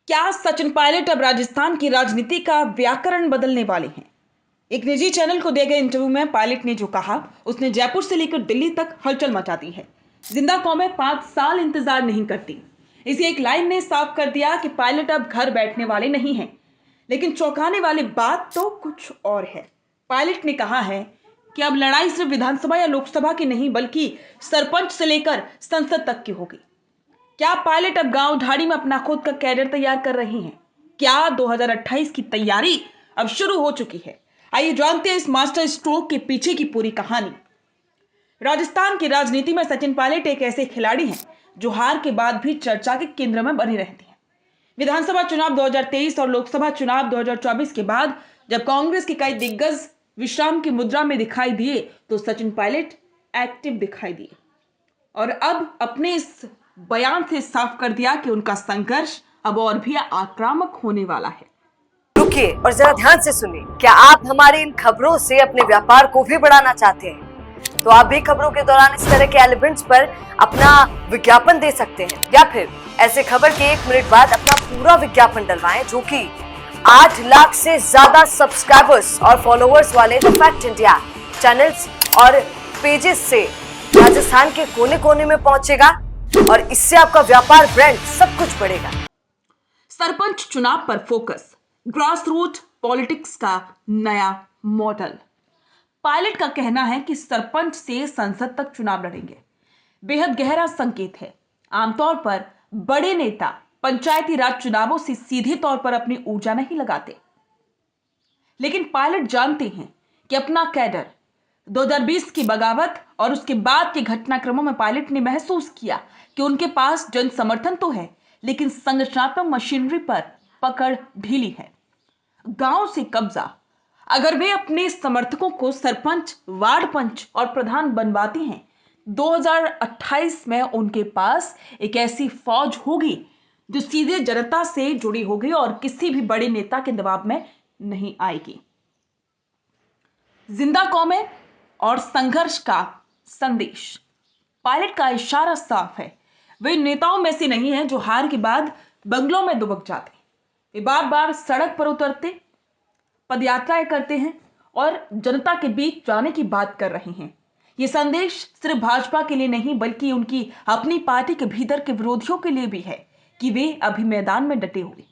क्या सचिन पायलट अब राजस्थान की राजनीति का व्याकरण बदलने वाले हैं? एक निजी चैनल को दिए गए इंटरव्यू में पायलट ने जो कहा, उसने जयपुर से लेकर दिल्ली तक हलचल मचा दी है। जिंदा कौमें 5 साल इंतजार नहीं करती। इसी एक लाइन ने साफ कर दिया कि पायलट अब घर बैठने वाले नहीं हैं। लेकिन चौंकाने वाली बात तो कुछ और है। पायलट ने कहा है कि अब लड़ाई सिर्फ विधानसभा या लोकसभा की नहीं, बल्कि सरपंच से लेकर संसद तक की होगी। क्या पायलट अब गांव ढाड़ी में अपना खुद का कैडर तैयार कर रहे हैं? क्या 2028 की तैयारी अब शुरू हो चुकी है? आइए जानते हैं इस मास्टर स्ट्रोक के पीछे की पूरी कहानी। राजस्थान की राजनीति में सचिन पायलट एक ऐसे खिलाड़ी हैं जो हार के बाद भी चर्चा के केंद्र में बने रहते हैं। विधानसभा चुनाव 2023 और लोकसभा चुनाव 2024 के बाद जब कांग्रेस के कई दिग्गज विश्राम की मुद्रा में दिखाई दिए, तो सचिन पायलट एक्टिव दिखाई दिए और अब अपने इस बयान से साफ कर दिया कि उनका संघर्ष अब और भी आक्रामक होने वाला है। रुकिए और जरा ध्यान से सुनिए। क्या आप हमारी इन खबरों से अपने व्यापार को भी बढ़ाना चाहते हैं? तो आप भी खबरों के दौरान इस तरह के एलिमेंट्स पर अपना विज्ञापन दे सकते हैं, या फिर ऐसे खबर के 1 मिनट बाद अपना पूरा विज्ञापन डलवाएं, जो कि 8 लाख से ज्यादा सब्सक्राइबर्स और फॉलोअर्स वाले द फैक्ट इंडिया चैनल्स और पेजेस से राजस्थान के कोने कोने में पहुंचेगा और इससे आपका व्यापार, ब्रांड सब कुछ बढ़ेगा। सरपंच चुनाव पर फोकस, ग्रास रूट पॉलिटिक्स का नया मॉडल। पायलट का कहना है कि सरपंच से संसद तक चुनाव लड़ेंगे। बेहद गहरा संकेत है। आमतौर पर बड़े नेता पंचायती राज चुनावों से सीधे तौर पर अपनी ऊर्जा नहीं लगाते, लेकिन पायलट जानते हैं कि अपना कैडर 2020 की बगावत और उसके बाद के घटनाक्रमों में पायलट ने महसूस किया कि उनके पास जन समर्थन तो है, लेकिन संगठनात्मक मशीनरी पर पकड़ ढीली है। गांव से कब्जा। अगर वे अपने समर्थकों को सरपंच, वार्ड पंच और प्रधान बनवाती हैं, 2028 में उनके पास एक ऐसी फौज होगी जो सीधे जनता से जुड़ी होगी और किसी भी बड़े नेता के दबाव में नहीं आएगी। जिंदा कौमें और संघर्ष का संदेश। पायलट का इशारा साफ है। वे नेताओं में से नहीं हैं जो हार के बाद बंगलों में दुबक जाते। वे बार बार सड़क पर उतरते, पदयात्राएं करते हैं और जनता के बीच जाने की बात कर रहे हैं। ये संदेश सिर्फ भाजपा के लिए नहीं, बल्कि उनकी अपनी पार्टी के भीतर के विरोधियों के लिए भी है कि वे अभी मैदान में डटे हुए।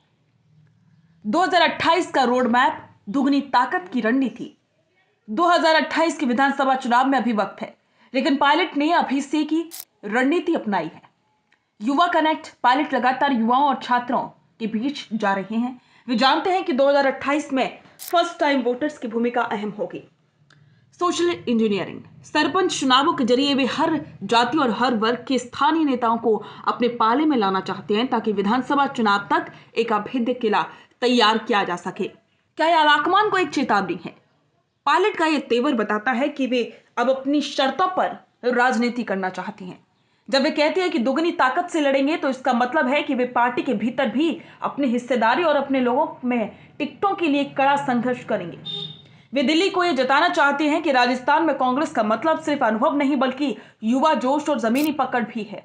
2028 का रोड मैप, दुगनी ताकत की रणनीति। 2028 के विधानसभा चुनाव में अभी वक्त है, लेकिन पायलट ने अभी से की रणनीति अपनाई है। युवा कनेक्ट। पायलट लगातार युवाओं और छात्रों के बीच जा रहे हैं। वे जानते हैं कि 2028 में फर्स्ट टाइम वोटर्स की भूमिका अहम होगी। Social engineering. सरपंच चुनावों के जरिए वे हर जाति और हर वर्ग के स्थानीय नेताओं को अपने पाले में लाना चाहते हैं, ताकि विधानसभा चुनाव तक एक अभेद्य किला तैयार किया जा सके। क्या यह आलाकमान को एक चेतावनी है? पायलट का यह तेवर बताता है कि वे अब अपनी शर्तों पर राजनीति करना चाहती हैं। जब वे कहते हैं कि दुगनी ताकत से लड़ेंगे, तो इसका मतलब है कि वे पार्टी के भीतर भी अपनी हिस्सेदारी और अपने लोगों में टिकटों के लिए कड़ा संघर्ष करेंगे। वे दिल्ली को यह जताना चाहते हैं कि राजस्थान में कांग्रेस का मतलब सिर्फ अनुभव नहीं, बल्कि युवा जोश और जमीनी पकड़ भी है।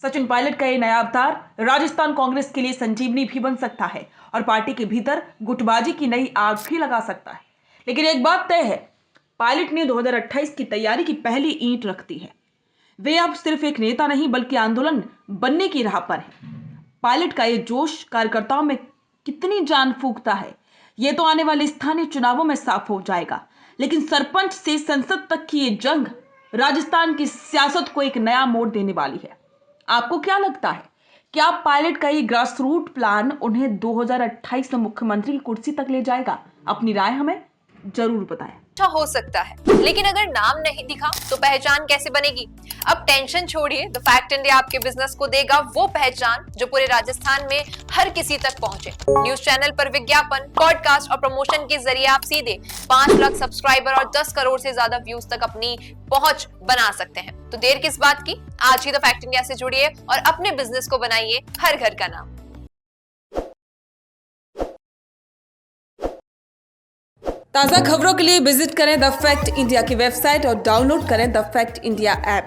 सचिन पायलट का यह नया अवतार राजस्थान कांग्रेस के लिए संजीवनी भी बन सकता है और पार्टी के भीतर गुटबाजी की नई आग भी लगा सकता है। लेकिन एक बात तय है, पायलट ने 2028 की तैयारी की पहली ईंट रख दी है। वे अब सिर्फ एक नेता नहीं, बल्कि आंदोलन बनने की राह पर है। पायलट का यह जोश कार्यकर्ताओं में कितनी जान फूंकता है, यह तो आने वाले स्थानीय चुनावों में साफ हो जाएगा। लेकिन सरपंच से संसद तक की ये जंग राजस्थान की सियासत को एक नया मोड़ देने वाली है। आपको क्या लगता है? क्या पायलट का ये ग्रास रूट प्लान उन्हें 2028 में मुख्यमंत्री की कुर्सी तक ले जाएगा? अपनी राय हमें जरूर बताएं। हो सकता है, लेकिन अगर नाम नहीं दिखा तो पहचान कैसे बनेगी? अब टेंशन छोड़िए, द फैक्ट इंडिया आपके बिजनेस को देगा वो पहचान जो पूरे राजस्थान में हर किसी तक पहुंचे। न्यूज चैनल पर विज्ञापन, पॉडकास्ट और प्रमोशन के जरिए आप सीधे 5 लाख सब्सक्राइबर और 10 करोड़ से ज्यादा व्यूज तक अपनी पहुंच बना सकते हैं। तो देर किस बात की, आज ही द फैक्ट इंडिया से जुड़िए और अपने बिजनेस को बनाइए हर घर का नाम। ताज़ा खबरों के लिए विजिट करें द फैक्ट इंडिया की वेबसाइट और डाउनलोड करें द फैक्ट इंडिया ऐप।